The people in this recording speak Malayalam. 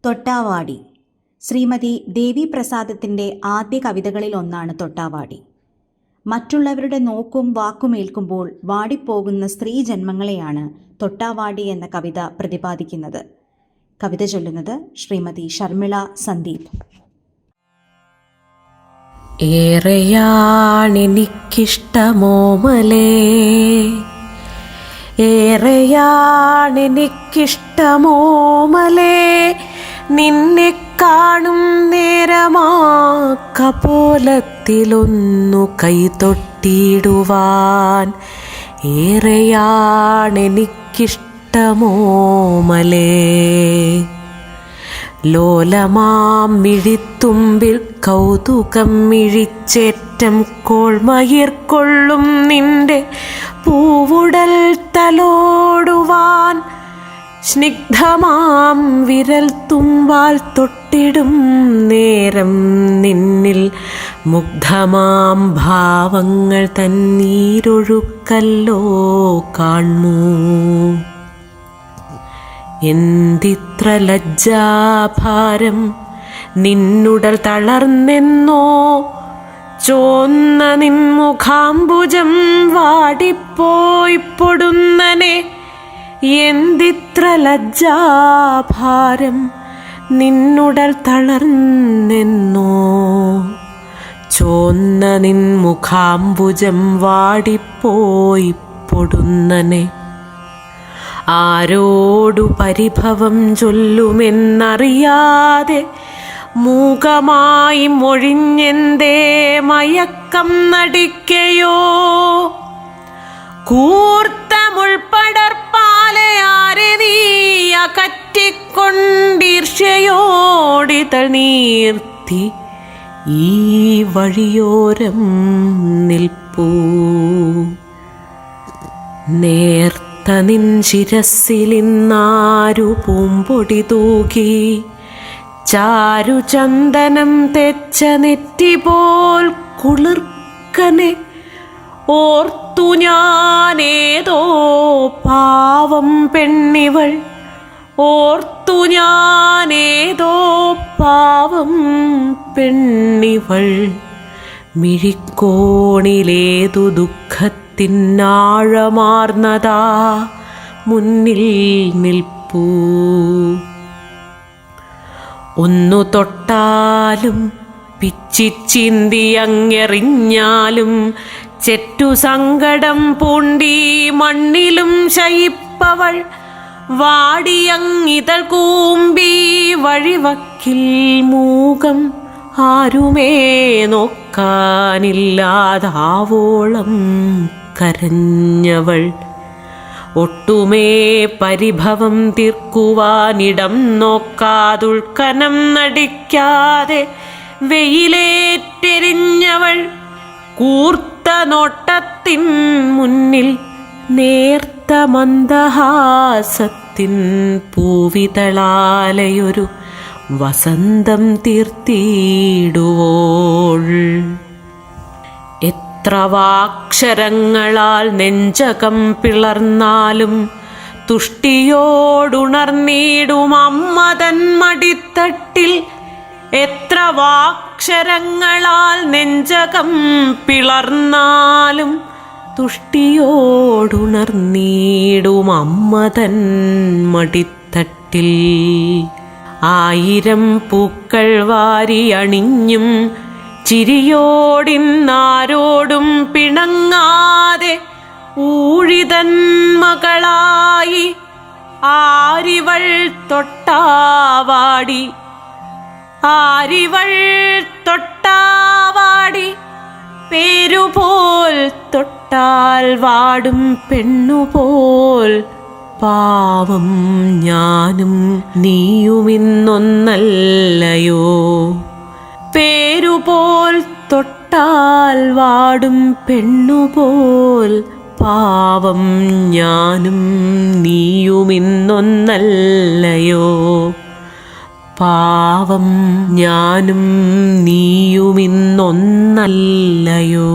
തൊട്ടാവാടി. ശ്രീമതി ദേവി പ്രസാദത്തിൻ്റെ ആദ്യ കവിതകളിലൊന്നാണ് തൊട്ടാവാടി. മറ്റുള്ളവരുടെ നോക്കും വാക്കുമേൽക്കുമ്പോൾ വാടിപ്പോകുന്ന സ്ത്രീ ജന്മങ്ങളെയാണ് തൊട്ടാവാടി എന്ന കവിത പ്രതിപാദിക്കുന്നത്. കവിത ചൊല്ലുന്നത് ശ്രീമതി ഷർമിള സന്ദീപ്. ഏറെയാണെനിക്കിഷ്ടമോമലേ, ഏറെയാണെനിക്കിഷ്ടമോമലേ, നിന്നെ കാണും നേരമാ കപോലത്തിലൊന്നു കൈതൊട്ടിടുവാൻ. ഏറെയാണെനിക്കിഷ്ടമോമലേ, ലോലമാം മിഴിത്തുമ്പിൽ കൗതുകം മിഴിച്ചേറ്റം കോൾമയിർക്കൊള്ളും നിന്റെ പൂവുടൽ തലോടുവാൻ. സ്നിഗ്ധമാം വിരൽ തുമ്പാൽ തൊട്ടിടും നേരം നിന്നിൽ മുഗ്ധമാം ഭാവങ്ങൾ തന്നീരൊഴുക്കല്ലോ കാൺമൂ. എന്തിത്ര ലജ്ജാഭാരം നിന്നുടൽ തളർന്നെന്നോ, ചോന്ന നിൻമുഖാംബുജം വാടിപ്പോയി പൊടുന്നനെ. എന്തിത്ര ലജ്ജാഭാരം നിന്നുടൽ തളർന്നെന്നോ, ചോന്ന നിൻമുഖാംബുജം വാടിപ്പോയി പൊടുന്നനെ. ആരോടു പരിഭവം ചൊല്ലുമെന്നറിയാതെ മൂകമായി മൊഴിഞ്ഞെന്തേ മയക്കം നടിക്കയോ. കൂർത്ത മുൾപ്പടർപ്പാലെ ആരെ നീ അകറ്റിക്കൊണ്ടീർഷ്യയോടിതൾ നീർത്തി ഈ വഴിയോരം നിൽപ്പൂ. നിൻ ശിരസ്സിലിന്നാരു പൂമ്പൊടി തൂകി, ചാരുചന്ദനം തെച്ച നെറ്റിപോൽ കുളിർക്കനെ. ഓർത്തു ഞാനേതോ പാവം പെണ്ണിവൾ, ഓർത്തു ഞാനേതോ പാവം പെണ്ണിവൾ. മിഴിക്കോണിലേതു ദുഃഖത്തിനാഴമാർന്നതാ മുന്നിൽ നിൽപ്പൂ. ഒന്നു തൊട്ടാലും പിച്ചിച്ചിന്തി അങ്ങെറിഞ്ഞാലും ചെറ്റു സങ്കടം പൂണ്ടി മണ്ണിലും ശയിപ്പവൾ. വാടിയങ്ങിതൾ കൂമ്പി വഴിവക്കിൽ മൂകം, ആരുമേ നോക്കാനില്ലാതാവോളം കരഞ്ഞവൾ. ഒട്ടുമേ പരിഭവം തീർക്കുവാനിടം നോക്കാതുൾക്കനം നടിക്കാതെ വെയിലേറ്റെരിഞ്ഞവൾ. കൂർത്ത നോട്ടത്തിൻ മുന്നിൽ നേർത്ത മന്ദഹാസത്തിൻ പൂവിതളാലയൊരു വസന്തം തീർത്തിടുവോൾ. എത്ര വാക്ഷരങ്ങളാൽ നെഞ്ചകം പിളർന്നാലും തുഷ്ടിയോടുണർന്നിടും അമ്മതൻ മടിത്തട്ടിൽ. എത്ര വാക്ഷരങ്ങളാൽ നെഞ്ചകം പിളർന്നാലും തുഷ്ടിയോടുണർന്നിടും അമ്മതൻ മടിത്തട്ടിൽ. ആയിരം പൂക്കൾ വാരി അണിഞ്ഞും ചിരിയോടിന്നാരോടും പിണങ്ങാതെ ഊഴിതൻ മകളായി ആരിവൾ തൊട്ടാവാടി. ആരിവൾ തൊട്ടാവാടി, പേരുപോൽ തൊട്ടാൽ വാടും പെണ്ണുപോൽ. പാവം ഞാനും നീയുമിന്നൊന്നല്ലയോ, പേരുപോൽ തൊട്ടാൽ വാടും പെണ്ണുപോൽ. പാവം ഞാനും നീയുമിന്നൊന്നല്ലയോ, പാവം ഞാനും നീയുമിന്നൊന്നല്ലയോ.